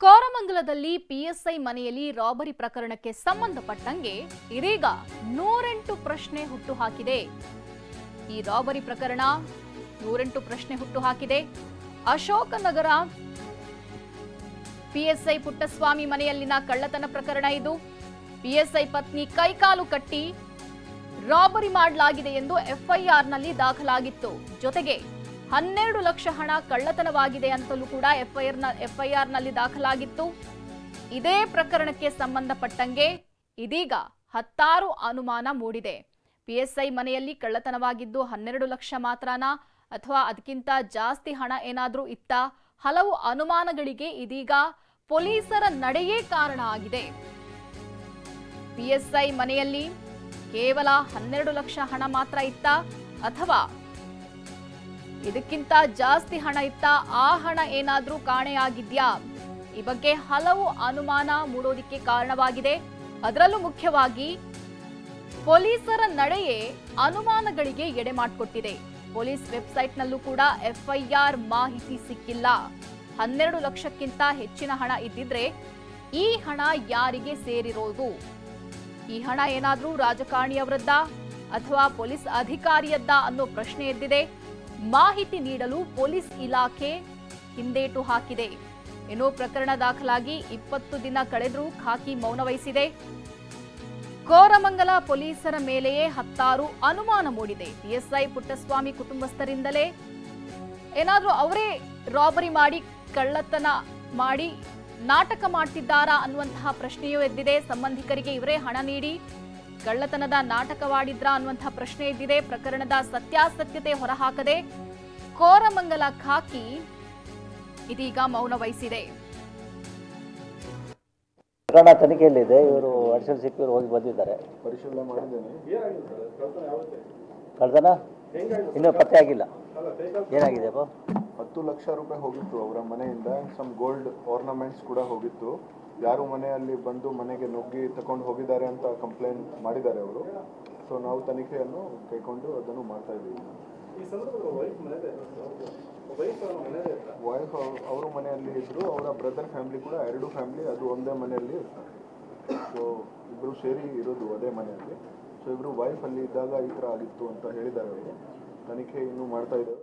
ಕೋರಮಂಗಲದಲ್ಲಿ PSI ಮನೆಯಲ್ಲಿ robbery ಪ್ರಕರಣಕ್ಕೆ ಸಂಬಂಧಪಟ್ಟಂಗೆ ಇದೀಗ 108 ಪ್ರಶ್ನೆ ಹುಟ್ಟುಹಾಕಿದೆ. ಈ ರಾಬರಿ ಪ್ರಕರಣ 108 ಪ್ರಶ್ನೆ ಹುಟ್ಟುಹಾಕಿದೆ. ಅಶೋಕನಗರ ಪಿಎಸ್ಐ ಪುಟ್ಟಸ್ವಾಮಿ ಮನೆಯಲ್ಲಿನ ಕಳ್ಳತನ ಪ್ರಕರಣ ಇದು. ಪಿಎಸ್ಐ ಪತ್ನಿ ಕೈಕಾಲು ಕಟ್ಟಿ ರಾಬರಿ ಮಾಡಲಾಗಿದೆ ಎಂದು ಎಫ್ಐಆರ್ನಲ್ಲಿ ದಾಖಲಾಗಿತ್ತು. ಜೊತೆಗೆ 12 ಲಕ್ಷ ಹಣ ಕಳ್ಳತನವಾಗಿದೆ ಅಂತಲೂ ಕೂಡ ಎಫ್ಐಆರ್ನಲ್ಲಿ ದಾಖಲಾಗಿತ್ತು. ಇದೇ ಪ್ರಕರಣಕ್ಕೆ ಸಂಬಂಧಪಟ್ಟಂಗೆ ಇದೀಗ 16 ಅನುಮಾನ ಮೂಡಿದೆ. ಪಿಎಸ್ಐ ಮನೆಯಲ್ಲಿ ಕಳ್ಳತನವಾಗಿದ್ದು 12 ಲಕ್ಷ ಮಾತ್ರನಾ ಅಥವಾ ಅದಕ್ಕಿಂತ ಜಾಸ್ತಿ ಹಣ ಏನಾದರೂ ಇತ್ತಾ? ಹಲವು ಅನುಮಾನಗಳಿಗೆ ಇದೀಗ ಪೊಲೀಸರ ನಡೆಯೇ ಕಾರಣ ಆಗಿದೆ. ಪಿಎಸ್ಐ ಮನೆಯಲ್ಲಿ ಕೇವಲ 12 ಲಕ್ಷ ಹಣ ಮಾತ್ರ ಇತ್ತಾ ಅಥವಾ ಇದಕ್ಕಿಂತ ಜಾಸ್ತಿ ಹಣ ಇತ್ತಾ? ಆ ಹಣ ಏನಾದ್ರೂ ಕಾಣೆಯಾಗಿದ್ಯಾ? ಈ ಬಗ್ಗೆ ಹಲವು ಅನುಮಾನ ಮೂಡೋದಿಕ್ಕೆ ಕಾರಣವಾಗಿದೆ. ಅದರಲ್ಲೂ ಮುಖ್ಯವಾಗಿ ಪೊಲೀಸರ ನಡೆಯೇ ಅನುಮಾನಗಳಿಗೆ ಎಡೆ ಮಾಡಿಕೊಟ್ಟಿದೆ. ಪೊಲೀಸ್ ವೆಬ್ಸೈಟ್ನಲ್ಲೂ ಕೂಡ ಎಫ್ಐಆರ್ ಮಾಹಿತಿ ಸಿಕ್ಕಿಲ್ಲ. 12 ಲಕ್ಷಕ್ಕಿಂತ ಹೆಚ್ಚಿನ ಹಣ ಇದ್ದಿದ್ರೆ ಈ ಹಣ ಯಾರಿಗೆ ಸೇರಿರೋದು? ಈ ಹಣ ಏನಾದ್ರೂ ರಾಜಕಾರಣಿಯವರದ್ದ ಅಥವಾ ಪೊಲೀಸ್ ಅಧಿಕಾರಿಯದ್ದ ಅನ್ನೋ ಪ್ರಶ್ನೆ ಎದ್ದಿದೆ. ಮಾಹಿತಿ ನೀಡಲು ಪೊಲೀಸ್ ಇಲಾಖೆ ಹಿಂದೇಟು ಹಾಕಿದೆ. ಇನ್ನು ಪ್ರಕರಣ ದಾಖಲಾಗಿ 20 ದಿನ ಕಳೆದರೂ ಖಾಕಿ ಮೌನ ವಹಿಸಿದೆ. ಕೋರಮಂಗಲ ಪೊಲೀಸರ ಮೇಲೆಯೇ 16 ಅನುಮಾನ ಮೂಡಿದೆ. ಪಿಎಸ್ಐ ಪುಟ್ಟಸ್ವಾಮಿ ಕುಟುಂಬಸ್ಥರಿಂದಲೇ ಏನಾದ್ರೂ ಅವರೇ ರಾಬರಿ ಮಾಡಿ ಕಳ್ಳತನ ಮಾಡಿ ನಾಟಕ ಮಾಡ್ತಿದ್ದಾರಾ ಅನ್ನುವಂತಹ ಪ್ರಶ್ನೆಯೂ ಎದ್ದಿದೆ. ಸಂಬಂಧಿಕರಿಗೆ ಇವರೇ ಹಣ ನೀಡಿ ಕಳ್ಳತನದ ನಾಟಕವಾಡಿದ್ರಾ ಅನ್ನುವಂತಹ ಪ್ರಶ್ನೆ ಎದ್ದಿದೆ. ಪ್ರಕರಣದ ಸತ್ಯಾಸತ್ಯತೆ ಹೊರಹಾಕದೆ ಕೋರಮಂಗಲ ಖಾಕಿ ಇದೀಗ ಮೌನ ವಹಿಸಿದೆ. ಪ್ರಕರಣ ತನಿಖೆಯಲ್ಲಿದೆ. ಇವರು ಅಡಿಷನಲ್ ಸಿಪಿಯವರು ಹೋಗಿ ಬಂದಿದ್ದಾರೆ. ಪರಿಶೀಲನೆ ಮಾಡಿದ್ದೇನೆ. ಕಳ್ಳತನ ಇನ್ನೂ ಪತ್ತೆ ಆಗಿಲ್ಲ. ಏನಾಗಿದೆ? 10 ಲಕ್ಷ ರೂಪಾಯಿ ಹೋಗಿತ್ತು ಅವರ ಮನೆಯಿಂದ. ಸಮ್ ಗೋಲ್ಡ್ ಆರ್ನಮೆಂಟ್ಸ್ ಕೂಡ ಹೋಗಿತ್ತು. ಯಾರು ಮನೆಯಲ್ಲಿ ಬಂದು ಮನೆಗೆ ನುಗ್ಗಿ ತಗೊಂಡು ಹೋಗಿದ್ದಾರೆ ಅಂತ ಕಂಪ್ಲೇಂಟ್ ಮಾಡಿದ್ದಾರೆ ಅವರು. ಸೊ ನಾವು ತನಿಖೆಯನ್ನು ಕೈಗೊಂಡು ಅದನ್ನು ಮಾಡ್ತಾ ಇದ್ದೀವಿ. ವೈಫ್ ಅವರು ಮನೆಯಲ್ಲಿ ಇದ್ರು. ಅವರ ಬ್ರದರ್ ಫ್ಯಾಮಿಲಿ ಕೂಡ 2 ಫ್ಯಾಮಿಲಿ ಅದು ಒಂದೇ ಮನೆಯಲ್ಲಿ ಇರ್ತಾರೆ. ಸೊ ಇಬ್ಬರು ಸೇರಿ ಇರೋದು ಅದೇ ಮನೆಯಲ್ಲಿ. ಸೊ ಇಬ್ಬರು ವೈಫ್ ಅಲ್ಲಿ ಇದ್ದಾಗ ಈ ಥರ ಆಗಿತ್ತು ಅಂತ ಹೇಳಿದ್ದಾರೆ ಅವರು. ತನಿಖೆ ಇನ್ನೂ ಮಾಡ್ತಾ ಇದ್ದೇವೆ.